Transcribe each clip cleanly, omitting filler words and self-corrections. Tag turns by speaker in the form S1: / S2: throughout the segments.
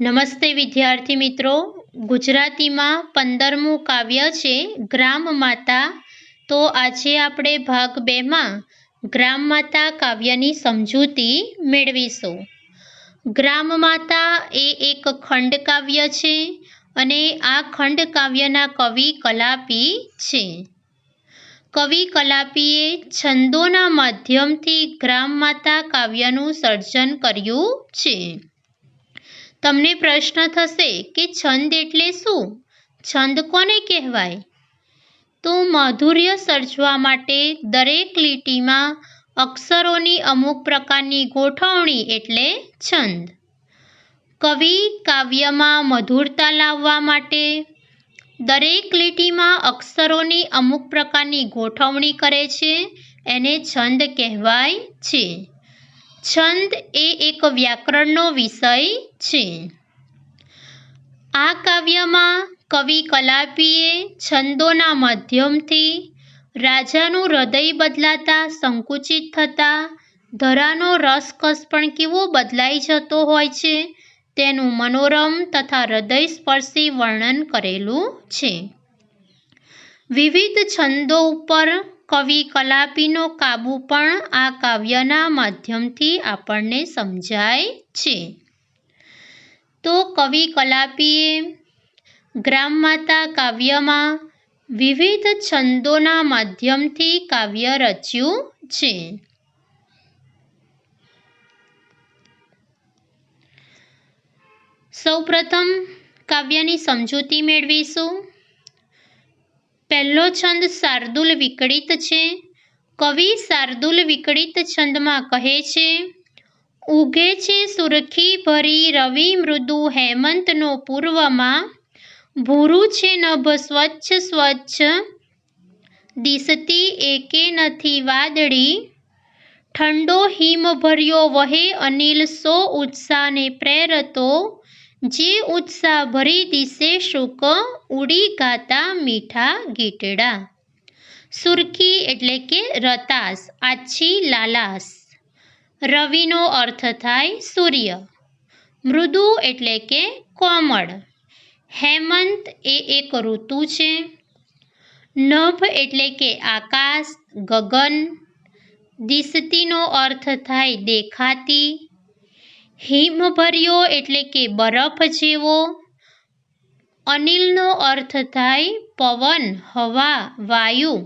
S1: નમસ્તે વિદ્યાર્થી મિત્રો, ગુજરાતીમાં 15મું કાવ્ય છે ગ્રામ માતા। તો આજે આપણે ભાગ 2માં ગ્રામ માતા કાવ્યની સમજૂતી મેળવીશું। ગ્રામ માતા એ એક ખંડ કાવ્ય છે અને આ ખંડ કાવ્યના કવિ કલાપી છે। કવિ કલાપીએ છંદોના માધ્યમથી ગ્રામ માતા કાવ્યનું સર્જન કર્યું છે। તમને પ્રશ્ન થશે કે છંદ એટલે શું? છંદ કોને કહેવાય? તો માધુર્ય સર્જવા માટે દરેક લીટીમાં અક્ષરોની અમુક પ્રકારની ગોઠવણી એટલે છંદ। કવિ કાવ્યમાં મધુરતા લાવવા માટે દરેક લીટીમાં અક્ષરોની અમુક પ્રકારની ગોઠવણી કરે છે, એને છંદ કહેવાય છે। છંદ એ એક વ્યાકરણનો વિષય છે। આ કાવ્યમાં કવિ કલાપીએ છંદોના માધ્યમથી રાજાનું હૃદય બદલાતા સંકુચિત થતા ધરાનો રસકસ પણ કેવો બદલાઈ જતો હોય છે તેનું મનોરમ તથા હૃદયસ્પર્શી વર્ણન કરેલું છે। વિવિધ છંદો ઉપર કવિ કલાપીનો કાબુ પણ આ કાવ્યના માધ્યમથી આપણને સમજાય છે। તો કવિ કલાપીએ ગ્રામ માતા કાવ્યમાં વિવિધ છંદોના માધ્યમથી કાવ્ય રચ્યું છે। સૌપ્રથમ કાવ્યની સમજૂતી મેળવીશું। પહેલો છંદ શાર્દુલ વિકળિત છે। કવિ શાર્દુલ વિકળિત છંદમાં કહે છે, ઉગે છે સુરખી ભરી રવિ મૃદુ હેમંતનો પૂર્વમાં, ભૂરું છે નભ સ્વચ્છ સ્વચ્છ દિશતી એકે નથી વાદળી, ઠંડો હિમ ભર્યો વહે અનિલ સો ઉત્સાહને પ્રેરતો, જે ઉત્સાહ ભરી દિશે શુક ઉડી ગાતા મીઠા ગીતડા। સુરખી એટલે કે રતાશ, આછી લાલાશ। રવિનો અર્થ થાય સૂર્ય। મૃદુ એટલે કે કોમળ। હેમંત એ એક ઋતુ છે। નભ એટલે કે આકાશ, ગગન। દિશતીનો અર્થ થાય દેખાતી। હિમભર્યો એટલે કે બરફ જેવો। અનિલનો અર્થ થાય પવન, હવા, વાયુ।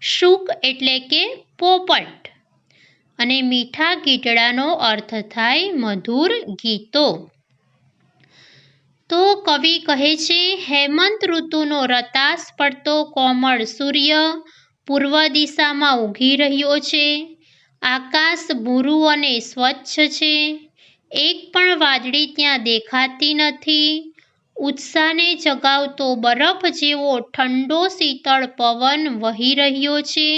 S1: શુક એટલે કે પોપટ અને મીઠા ગીતડાનો અર્થ થાય મધુર ગીતો। તો કવિ કહે છે, હેમંત ઋતુનો રતાશ પડતો કોમળ સૂર્ય પૂર્વ દિશામાં ઉગી રહ્યો છે। આકાશ ભૂરું અને સ્વચ્છ છે। એક પણ વાદળી ત્યાં દેખાતી નથી। ઉત્સાહને જગાવતો બરફ જેવો ઠંડો શીતળ પવન વહી રહ્યો છે।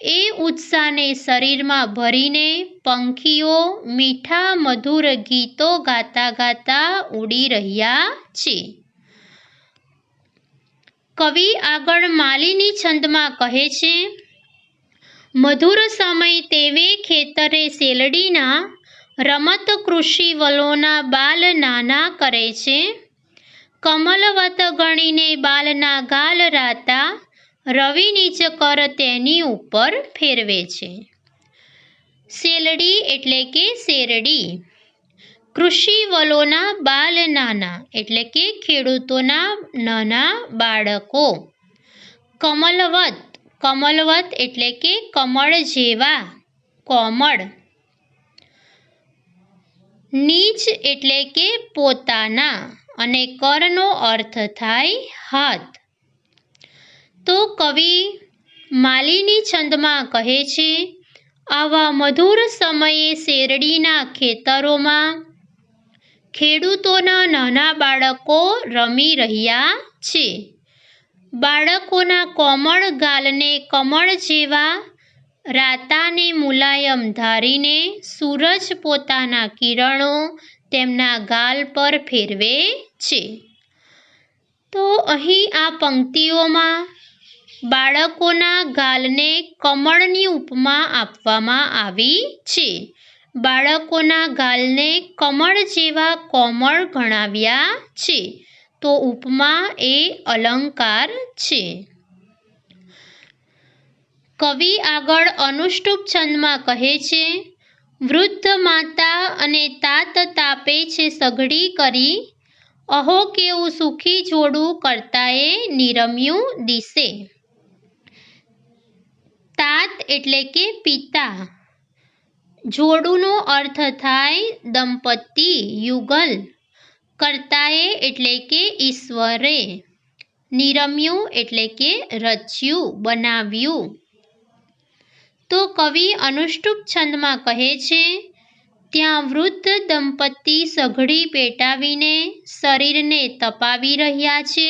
S1: એ ઉત્સાહને શરીરમાં ભરીને પંખીઓ મીઠા મધુર ગીતો ગાતા ગાતા ઉડી રહ્યા છે। કવિ આગળ માલિની છંદમાં કહે છે, મધુર સમય તેવે ખેતરે શેલડીના, રમત કૃષિવલોના બાલ નાના કરે છે। કમલવત ગણીને બાલના ગાલ રાતા, રવિ નીચ કર તેની ઉપર ફેરવે છે। શેલડી એટલે કે શેરડી। કૃષિવલોના બાલ નાના એટલે કે ખેડૂતોના નાના બાળકો। કમલવત, કમલવત એટલે કે કમળ જેવા, કોમળ। નીચ એટલે કે પોતાના અને કરનો અર્થ થાય હાથ। તો કવિ માલિની છંદમાં કહે છે, આવા મધુર સમયે શેરડીના ખેતરોમાં ખેડૂતોના નાના બાળકો રમી રહ્યા છે। બાળકોના કોમળ ગાલને કમળ જેવા, રાતાને મુલાયમ ધારીને સૂરજ પોતાના કિરણો તેમના ગાલ પર ફેરવે છે। તો અહીં આ પંક્તિઓમાં બાળકોના ગાલને કમળની ઉપમા આપવામાં આવી છે બાળકોના ગાલને કમળ જેવા કોમળ ગણાવ્યા છે. તો ઉપમા એ અલંકાર છે. કવિ આગળ અનુષ્ટુપ છંદમાં કહે છે, વૃદ્ધ માતા અને તાત તાપે છે સઘળી કરી, અહો કેવું સુખી જોડું કરતાએ નિરમ્યું દિશે. તાત એટલે કે પિતા, જોડુનો અર્થ થાય દંપતી, યુગલ, કરતાએ એટલે કે ઈશ્વરે, નિરમ્યું એટલે કે રચ્યું, બનાવ્યું. તો કવિ અનુષ્ટુપ છંદમાં કહે છે, ત્યાં વૃદ્ધ દંપતી સઘળી પેટાવીને શરીરને તપાવી રહ્યા છે.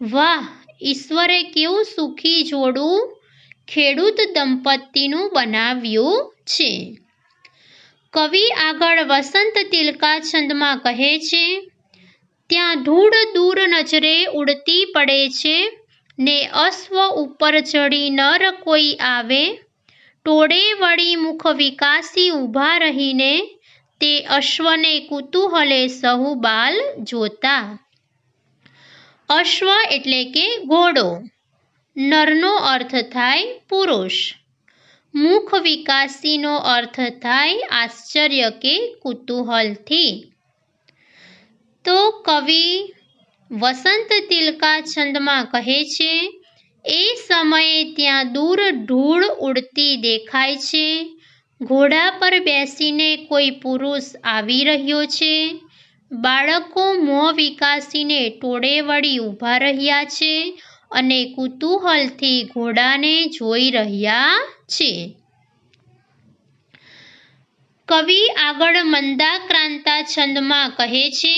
S1: વાહ, ઈશ્વરે કેવું સુખી જોડું ખેડૂત દંપતીનું બનાવ્યું છે. કવિ આગળ વસંત તિલકા છંદમાં કહે છે, ત્યાં ધૂળ દૂર નજરે ઉડતી પડે છે ને અશ્વ ઉપર ચડી નર કોઈ આવે, ટોળે વળી મુખ વિકાસી ઊભા રહીને તે અશ્વને કુતૂહલે સહુ બાલ જોતા. અશ્વ એટલે કે ઘોડો, નરનો અર્થ થાય પુરુષ, મુખ વિકાસીનો અર્થ થાય આશ્ચર્ય કે કુતૂહલથી. તો કવિ વસંત તિલકા છંદમાં કહે છે, એ સમયે ત્યાં દૂર ધૂળ ઉડતી દેખાય છે, ઘોડા પર બેસીને કોઈ પુરુષ આવી રહ્યો છે, બાળકો મોં વિકાસીને ટોળે વળી ઊભા રહ્યા છે અને કુતૂહલથી ઘોડાને જોઈ રહ્યા છે. કવિ આગળ મંદાક્રાંતા છંદમાં કહે છે,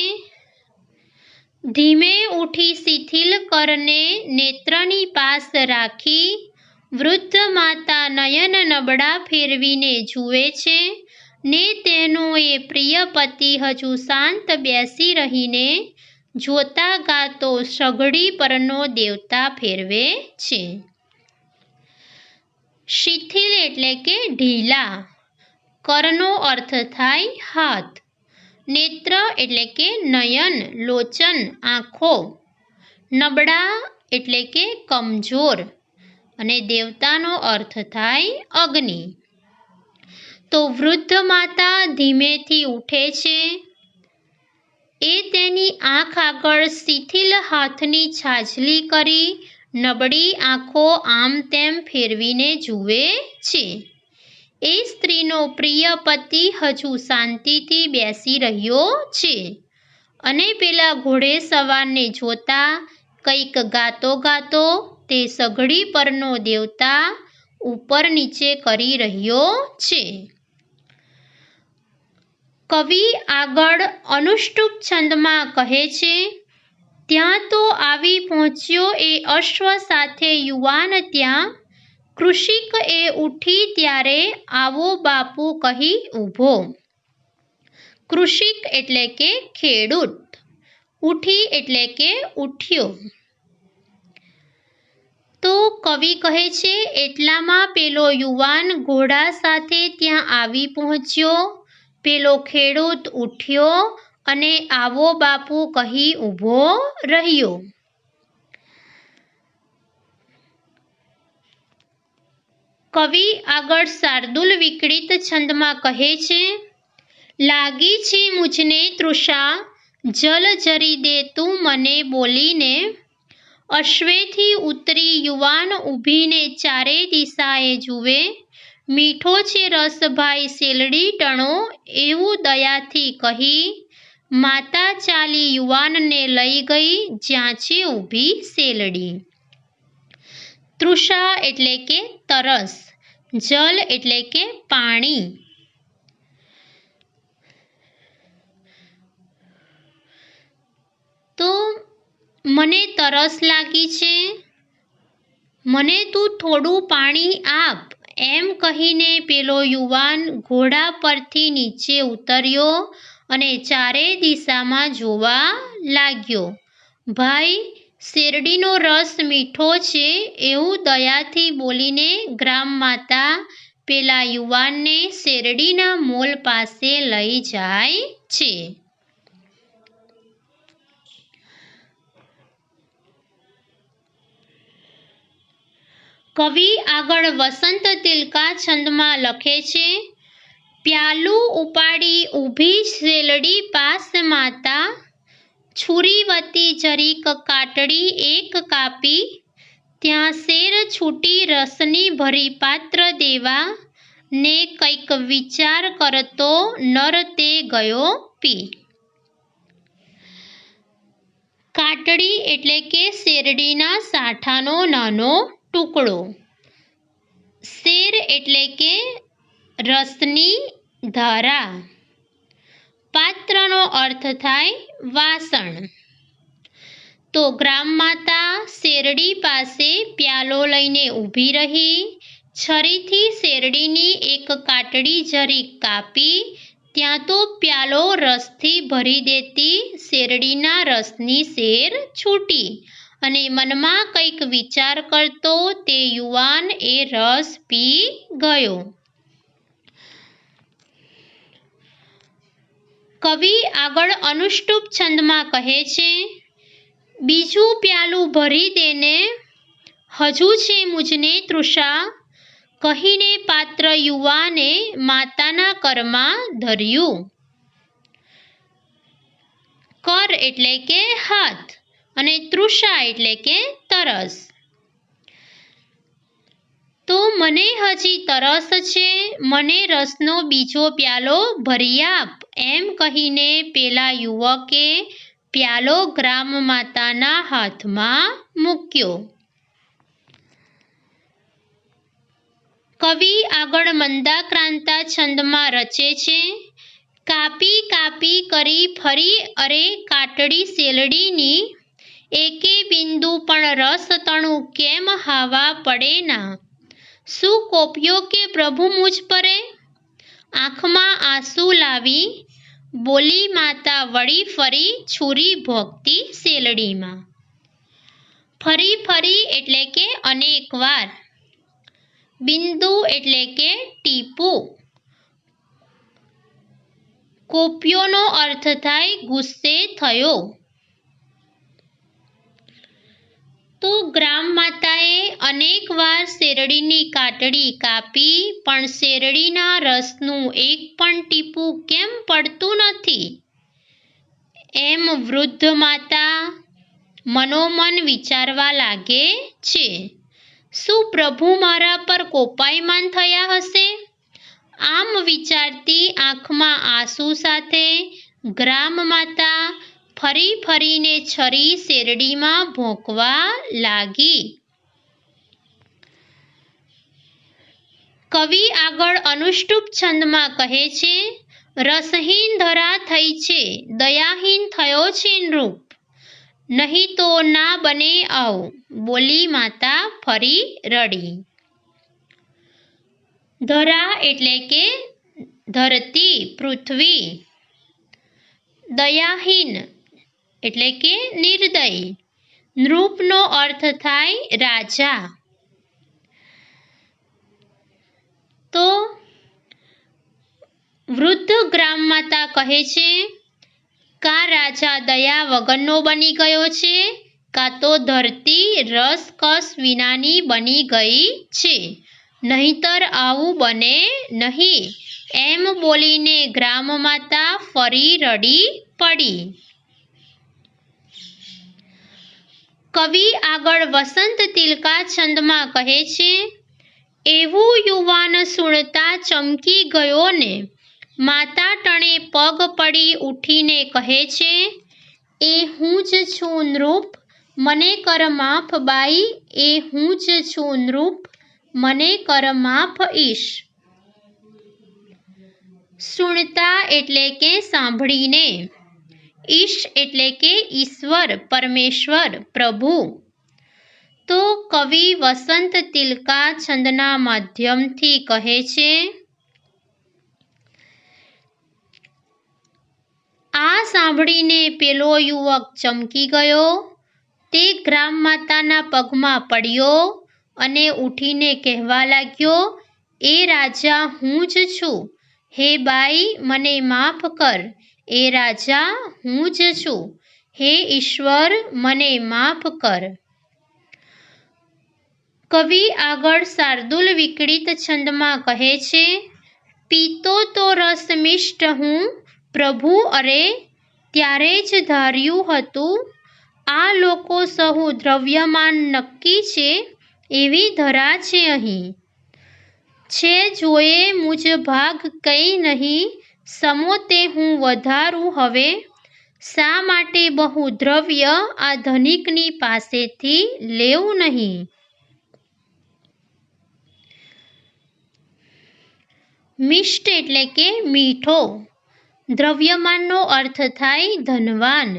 S1: ધીમે ઉઠી શિથિલ કરને નેત્રની પાસ રાખી, વૃદ્ધ માતા નયન નબળા ફેરવીને જુએ છે ને તેનો એ પ્રિય પતિ હજુ શાંત બેસી રહીને જોતા ગાતો સઘળી પરનો દેવતા ફેરવે છે. શિથિલ એટલે કે ઢીલા, કરનો અર્થ થાય હાથ, નેત્ર એટલે કે નયન, લોચન, આંખો, નબળા એટલે કે કમજોર અને દેવતાનો અર્થ થાય અગ્નિ. તો વૃદ્ધ માતા ધીમેથી ઉઠે છે, એ તેની આંખ આગળ શિથિલ હાથની છાજલી કરી નબળી આંખો આમ તેમ ફેરવીને જુએ છે. એ સ્ત્રીનો પ્રિય પતિ હજુ શાંતિથી બેસી રહ્યો છે અને પેલા ઘોડેસવારને જોતા કંઈક ગાતો ગાતો તે સઘળી પરનો દેવતા ઉપર નીચે કરી રહ્યો છે. કવિ આગળ અનુષ્ટુપ છંદમાં કહે છે, ત્યાં તો આવી પહોંચ્યો એ અશ્વ સાથે યુવાન ત્યાં, કૃષિક એ ઉઠી ત્યારે આવો બાપુ કહી ઊભો. કૃષિક એટલે કે ખેડૂત, ઉઠી એટલે કે ઉઠ્યો. તો કવિ કહે છે, એટલામાં પેલો યુવાન ઘોડા સાથે ત્યાં આવી પહોંચ્યો, પેલો ખેડૂત ઉઠ્યો અને આવો બાપુ કહી ઊભો રહ્યો. કવિ આગળ શાર્દૂલ વિકળિત છંદમાં કહે છે, લાગી છે મુझને તૃષા, જલ જરી દે તું મને બોલીને, અશ્વેથી ઉતરી યુવાન ઊભીને ચારે દિશાએ જુએ, મીઠો છે રસ ભાઈ શેલડી ટણો, એવું દયાથી કહી, માતા ચાલી યુવાનને લઈ ગઈ જ્યાં છે ઊભી શેલડી. તૃષા એટલે કે તરસ, જલ એટલે કે પાણી. તો મને તરસ લાગી છે, મને તું થોડું પાણી આપ, એમ કહીને પેલો યુવાન ઘોડા પરથી નીચે ઉતર્યો અને ચારે દિશામાં જોવા લાગ્યો. ભાઈ, શેરડીનો રસ મીઠો છે એવું દયાથી બોલીને ગ્રામ માતા પેલા યુવાનને શેરડીના મોલ પાસે લઈ જાય છે. કવિ આગળ વસંત તિલકા છંદમાં લખે છે, પ્યાલું ઉપાડી ઊભી શેરડી પાસ માતા, છુરીવતી જરીક કાટડી એક કાપી, ત્યાં શેર છૂટી રસની ભરી પાત્ર દેવા, ને કંઈક વિચાર કરતો નર તે ગયો પી. કાટડી એટલે કે શેરડીના સાઠાનો નાનો ટુકડો. શેર એટલે કે રસની ધારા. પાત્રનો અર્થ થાય વાસણ. તો ગ્રામમાતા શેરડી પાસે પ્યાલો લઈને ઊભી રહી, છરીથી શેરડીની એક કાટડી જરીક કાપી, ત્યાં તો પ્યાલો રસથી ભરી દેતી શેરડીના રસની શેર છૂટી, અને મનમાં કંઈક વિચાર કરતો તે યુવાન એ રસ પી ગયો. કવિ આગળ અનુષ્ટુપ છંદમાં કહે છે, બીજું પ્યાલું ભરી દેને, હજુ છે મુજને તૃષા, કહીને પાત્ર યુવાને માતાના કરમાં ધર્યું. કર એટલે કે હાથ અને તૃષા એટલે કે તરસ. તો મને હજી તરસ છે, મને રસનો બીજો પ્યાલો ભરી આપ, એમ કહીને પેલા યુવકે પ્યાલો ગ્રામમાતાના હાથમાં મૂક્યો. કવિ આગળ મંદાક્રાંતા છંદમાં રચે છે, કાપી કાપી કરી ફરી અરે કાટડી શેરડીની, એકે બિંદુ પણ રસ તણું કેમ હાવા પડે ના, શું કોપ્યો કે પ્રભુ મુझ પરે, આંખમાં આંસુ લાવી બોલી માતા વળી ફરી છુરી ભોગતી શેરડીમાં. ફરી ફરી એટલે કે અનેક વાર. બિંદુ એટલે કે ટીપું. કોપ્યોનો અર્થ થાય ગુસ્સે થયો. તો ગ્રામમાતાએ અનેક વાર શેરડીની કાટડી કાપી, પણ શેરડીના રસનું એક પણ ટીપું કેમ પડતું નથી, એમ વૃદ્ધ માતા મનોમન વિચારવા લાગે છે. શું પ્રભુ મારા પર કોપાયમાન થયા હશે? આમ વિચારતી આંખમાં આંસુ સાથે ગ્રામમાતા ફરી ફરીને છરી શેરડીમાં ભોંકવા લાગી. કવિ આગળ અનુષ્ટુપ છંદમાં કહે છે, રસહીન ધરા થઈ છે, દયાહીન થયો છે નૃપ, નહીં તો ના બને આવું, બોલી માતા ફરી રડી. ધરા એટલે કે ધરતી, પૃથ્વી. દયાહીન એટલે કે નિર્દય. નૃપનો અર્થ થાય રાજા. તો વૃદ્ધ ગ્રામમાતા કહે છે, કા રાજા દયા વગરનો બની ગયો છે, કા તો ધરતી રસ કસ વિનાની બની ગઈ છે, નહીંતર આવું બને નહીં, એમ બોલીને ગ્રામમાતા ફરી રડી પડી. કવિ આગળ વસંત તિલકા છંદમાં કહે છે, એવું યુવાન સુણતા ચમકી ગયો ને, માતા ટણે પગ પડી ઉઠીને કહે છે, એ હું જ છું નૃપ, મને કર માફ બાઈ, એ હું જ છું નૃપ, મને કર માફ ઈશ. સુણતા એટલે કે સાંભળીને. ઈશ એટલે કે ઈશ્વર, પરમેશ્વર, પ્રભુ. તો કવિ વસંત તિલકા છંદના માધ્યમથી કહે છે, આ સાંભળીને પેલો યુવક ચમકી ગયો, તે ગ્રામમાતાના પગમાં પડ્યો અને ઉઠીને કહેવા લાગ્યો એ રાજા હું જ છું. હે બાઈ મને માફ કર. એ રાજા હું જ છું. હે ઈશ્વર મને માફ કર. કવિ આગળ શાર્દુલ વિકળિત છંદમાં કહે છે, પીતો તો રસ મિષ્ટ હું પ્રભુ અરે, ત્યારે જ ધાર્યું હતું. આ લોકો સહુ દ્રવ્યમાન નક્કી છે, એવી ધરા છે અહીં. છે જોયે મુજ ભાગ કંઈ નહીં, સમો તે હું વધારું હવે. શા માટે બહુ દ્રવ્ય આ ધનિકની પાસેથી લેવું નહીં. મિષ્ટ એટલે કે મીઠો. દ્રવ્યમાનનો અર્થ થાય ધનવાન.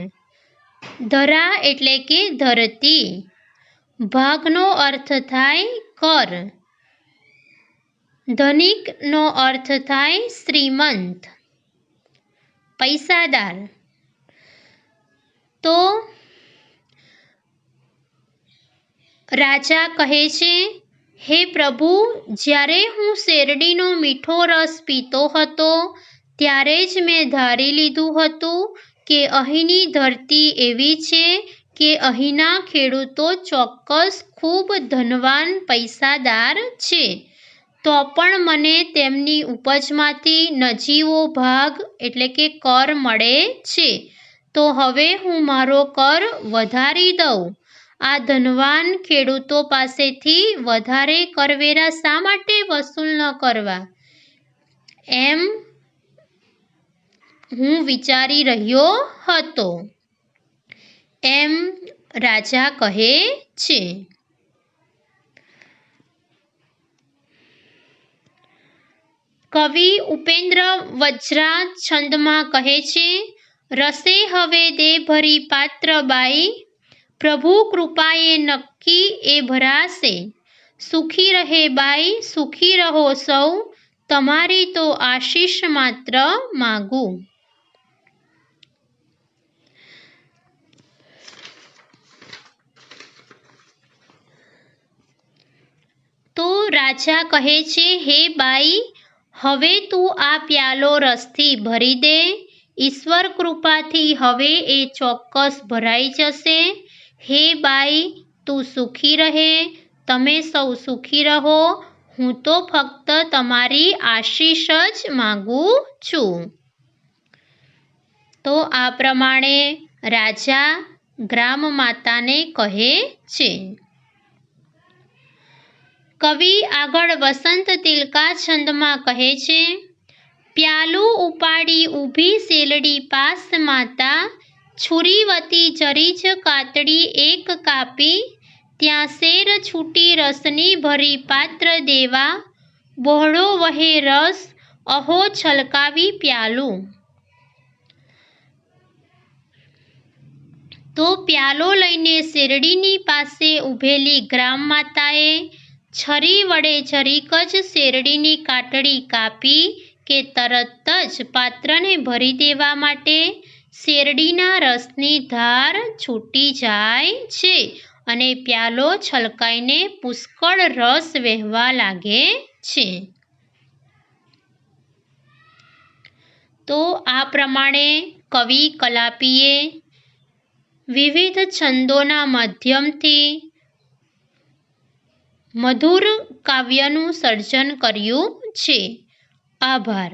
S1: ધરા એટલે કે ધરતી. ભાગનો અર્થ થાય કર. ધનિકનો અર્થ થાય શ્રીમંત, પૈસાદાર. તો રાજા કહે છે, હે પ્રભુ, જ્યારે હું શેરડીનો મીઠો રસ પીતો હતો ત્યારે જ મેં ધારી લીધું હતું કે અહીંની ધરતી એવી છે કે અહીંના ખેડૂતો ચોક્કસ ખૂબ ધનવાન પૈસાદાર છે. તો પણ મને તેમની ઉપજમાંથી નજીવો ભાગ એટલે કે કર મળે છે. તો હવે હું મારો કર વધારી દઉં. આ ધનવાન ખેડૂતો પાસેથી વધારે કરવેરા શા માટે વસૂલ ન કરવા, એમ હું વિચારી રહ્યો હતો, એમ રાજા કહે છે. કવિ ઉપેન્દ્ર વજ્રા છંદમાં કહે છે, રસે હવે દે ભરી પાત્ર બાઈ, પ્રભુ કૃપાએ નક્કી એ ભરાશે. સુખી રહે બાઈ, સુખી રહો સૌ, તમારી તો આશીષ માત્ર માગું. તો રાજા કહે છે, હે બાઈ, હવે તું આ પ્યાલો રસથી ભરી દે. ઈશ્વર કૃપાથી હવે એ ચોક્કસ ભરાઈ જશે. હે બાઈ, તું સુખી રહે, તમે સૌ સુખી રહો. હું તો ફક્ત તમારી આશીષ જ માગું છું. તો આ પ્રમાણે રાજા ગ્રામ માતાને કહે છે. કવિ આગળ વસંત તિલકા છંદમાં કહે છે, પ્યાલું ઉપાડી ઊભી શેલડી પાસ માતા, છુરીવતી જરી જ કાતડી એક કાપી, ત્યાં શેર છૂટી રસની ભરી પાત્ર દેવા, બહોળો વહે રસ અહો છલકાવી પ્યાલું. તો પ્યાલો લઈને શેરડીની પાસે ઊભેલી ગ્રામ માતાએ છરી વડે જરીક જ શેરડીની કાતડી કાપી કે તરત જ પાત્રને ભરી દેવા માટે શેરડીના રસની ધાર છૂટી જાય છે અને પ્યાલો છલકાઈને પુષ્કળ રસ વહેવા લાગે છે. તો આ પ્રમાણે કવિ કલાપીએ વિવિધ છંદોના માધ્યમથી મધુર કાવ્યનું સર્જન કર્યું છે. આભાર.